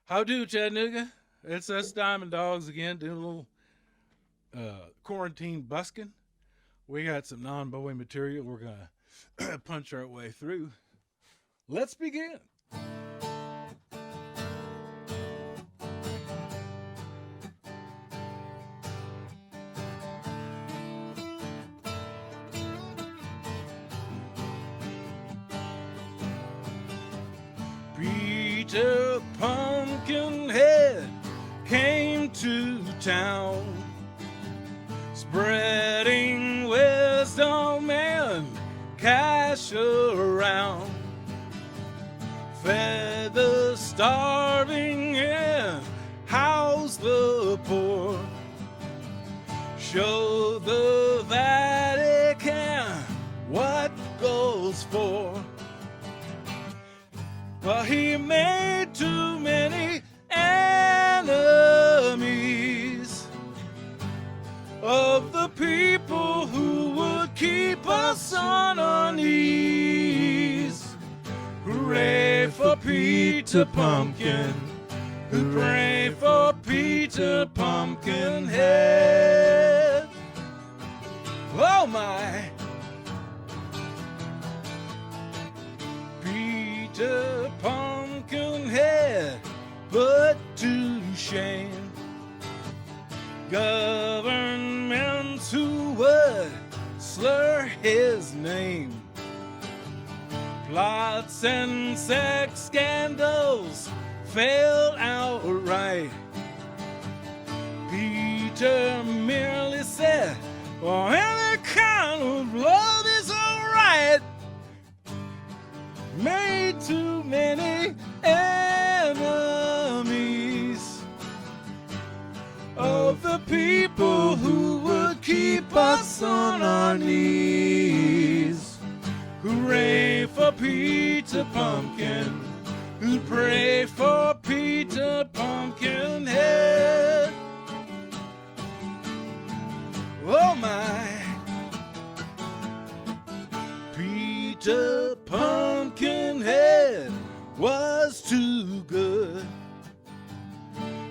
How do, Chattanooga? It's us Diamond Dogs again doing a little quarantine busking. We got some non Bowie material we're going to punch our way through. Let's begin. Peter Pumpkinhead came to town, spreading wisdom and cash around. Fed the starving and housed the poor. Showed the Vatican what gold's for. But he made too many enemies of the people who would keep us on our knees. Hooray for Peter Pumpkin! Hooray for Peter Pumpkinhead! Oh my! Peter Pumpkinhead put to shame governments who would slur his name. Plots and sex scandals failed outright. Peter merely said, well, any kind of love is alright. Made too many enemies of the people who would keep us on our knees. Hooray for Peter Pumpkin! Hooray for Peter Pumpkinhead! Oh my! Peter Pumpkinhead was too good.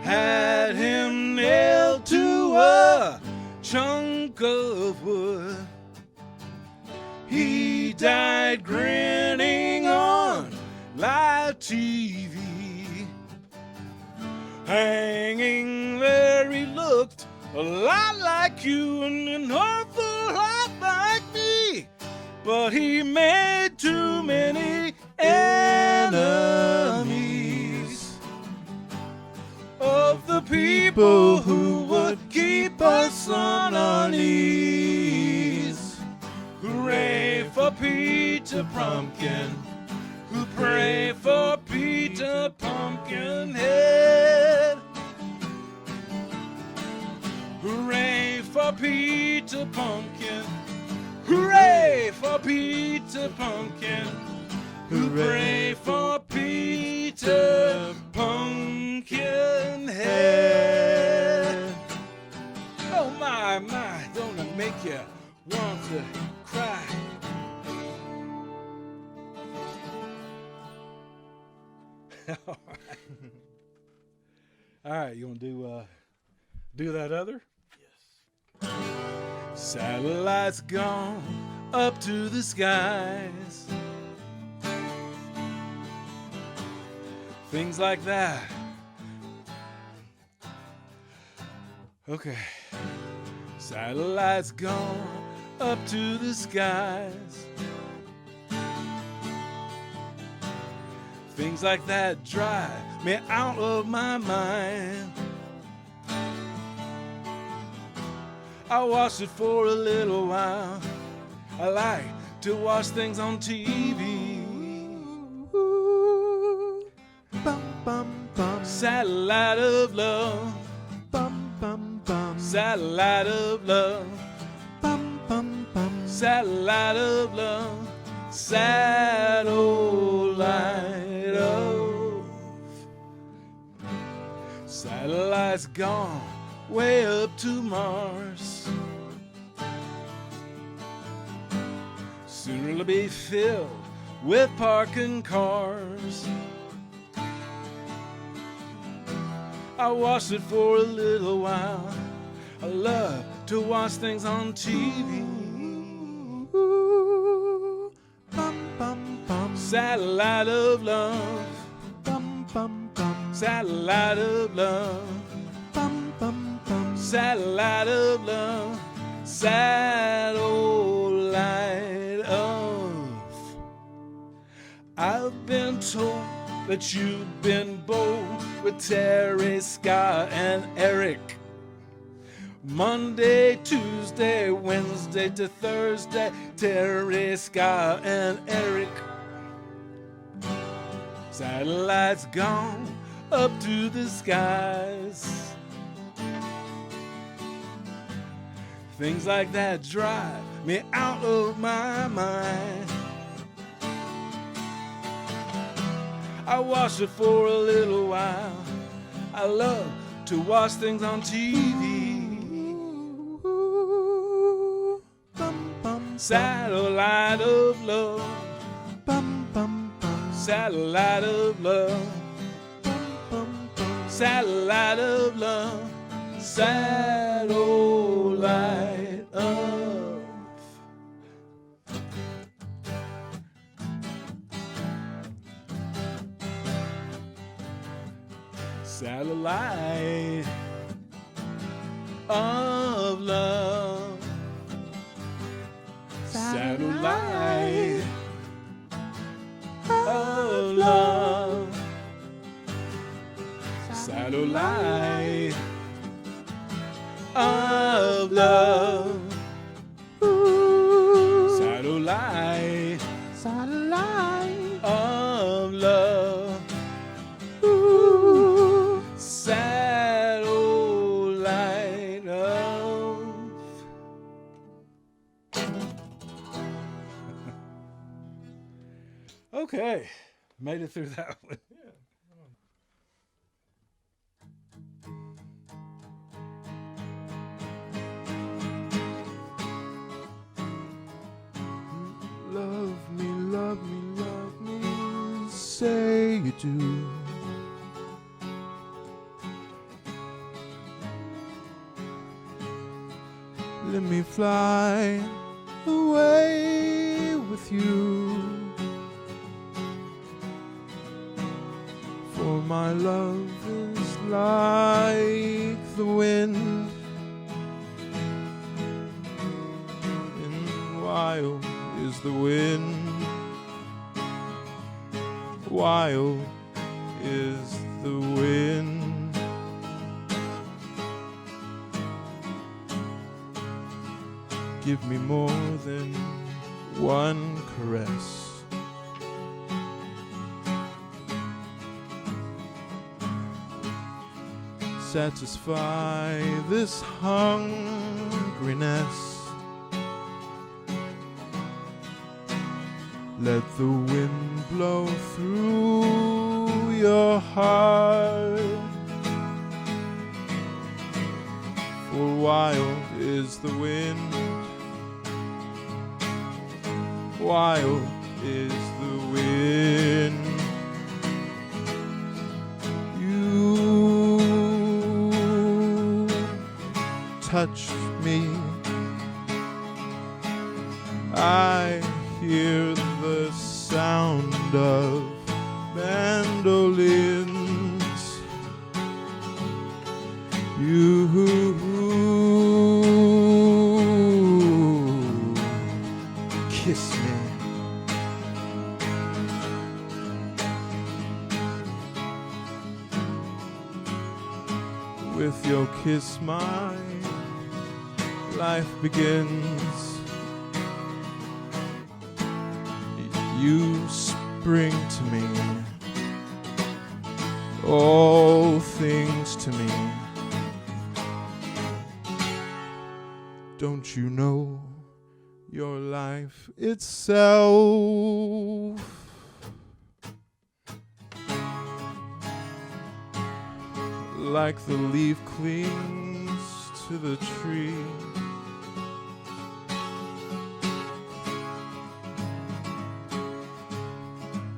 Had him nailed to a chunk of wood. He died grinning on live TV. Hanging there he looked a lot like you and an awful lot like me. But he made too many enemies of the people who would keep us on our knees. Hooray for Peter Pumpkin! Hooray for Peter Pumpkinhead! Hooray for Peter Pumpkin! Hooray for Peter Pumpkin! Hooray for Peter Pumpkinhead! Oh my, don't it make you want to cry? All right, you want to do that other? Yes. Satellites gone up to the skies. Things like that. Okay. Satellites gone up to the skies. Things like that drive me out of my mind. I watched it for a little while. I like to watch things on TV. Bum, bum, bum. Satellite of love. Bum, bum, bum. Satellite of love. Bum, bum, bum. Satellite of love. Satellite of. Satellites gone way up to Mars. Soon it'll be filled with parking cars. I watched it for a little while. I love to watch things on TV. Ooh, bum bum bum. Satellite of love. Bum bum bum. Satellite of love. Bum bum bum. Satellite of love. Satellite of. I've been told that you've been bold with Terry, Scott, and Eric. Monday, Tuesday, Wednesday to Thursday, Terry, Scott, and Eric. Satellites gone up to the skies. Things like that drive me out of my mind. I watch it for a little while. I love to watch things on TV. Ooh, bum bum. Satellite of love. Bum bum bum. Satellite of love. Bum bum bum. Satellite of love. Satellite of. Satellite of love. Satellite of love. Satellite of love. Ooh, Satellite satellite. of love. Ooh, Satellite of. Okay, made it through that one. love me, love me, love me. Say you do. Let me fly away with you. For my love is like the wind, and wild is the wind. Wild is the wind. Give me more than one caress. Satisfy this hungriness. Let the wind blow through your heart. For wild is the wind. Wild is the wind. You touch me. I hear the sound of mandolins. You kiss me. With your kiss my life begins. You spring to me, all things to me. Don't you know your life itself? Like the leaf clings to the tree.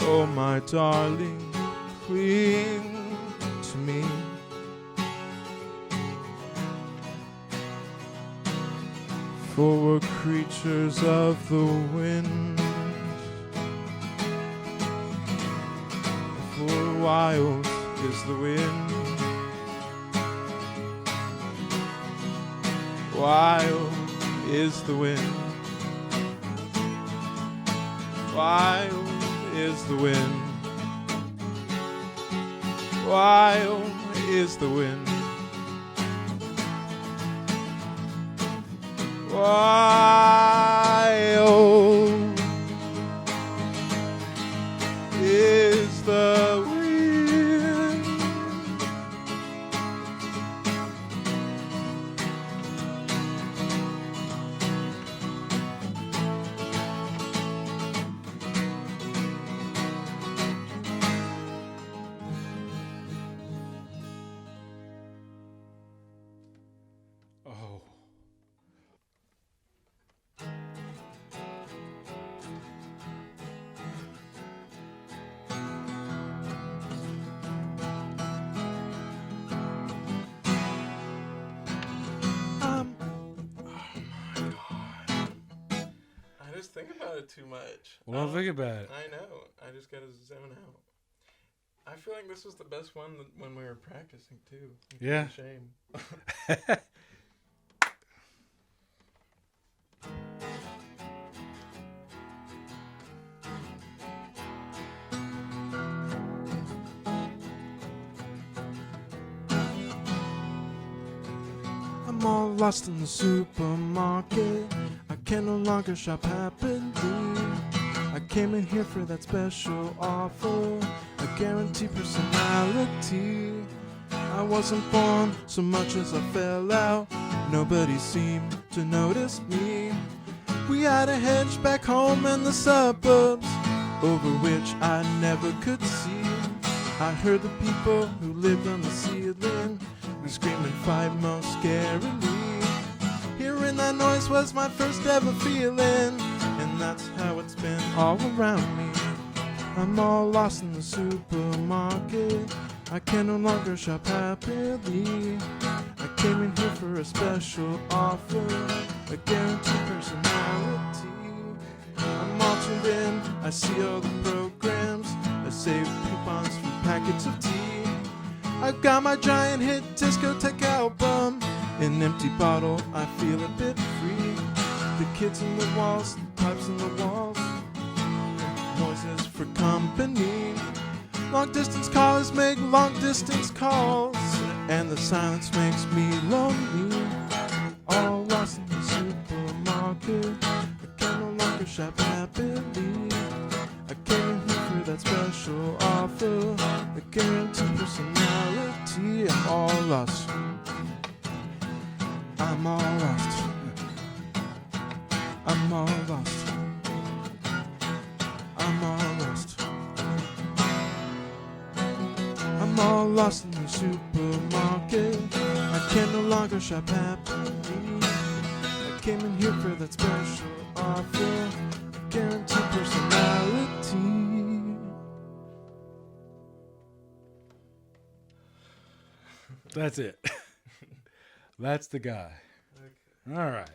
Oh, my darling, cling to me. for we're creatures of the wind. For wild is the wind. Wild is the wind. Wild is the wind. Wild is the wind. Wild is the wind. Oh. I just think about it too much. Well, don't think about it. I know. I just gotta zone out. I feel like this was the best one when we were practicing too. It's Yeah. a shame. I'm all lost in the supermarket. I can no longer shop happily. I came in here for that special offer, a guaranteed personality. I wasn't born so much as I fell out. Nobody seemed to notice me. We had a hedge back home in the suburbs, over which I never could see. I heard the people who lived on the ceiling scream and fight most scarily. Hearing that noise was my first ever feeling, and that's how it's been all around me. I'm all lost in the supermarket. I can no longer shop happily. I came in here for a special offer, a guaranteed personality. I'm all tuned in, I see all the programs, I save coupons for packets of tea. I've got my giant hit discotheque album, an empty bottle, I feel a bit free. The kids in the walls, pipes in the walls, noises for company. Long distance callers make long distance calls, and the silence makes me lonely. All lost in the supermarket, I can no longer shop happily. I came in here for that special offer, a guaranteed personality. I'm all lost. I'm all lost. I'm all lost. I'm all lost. I'm all lost in the supermarket. I can no longer shop happily. I came in here for that special offer, a guaranteed personality. That's it. That's the guy. Okay. All right.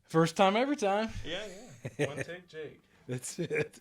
First time, every time. Yeah. One take, Jake. That's it.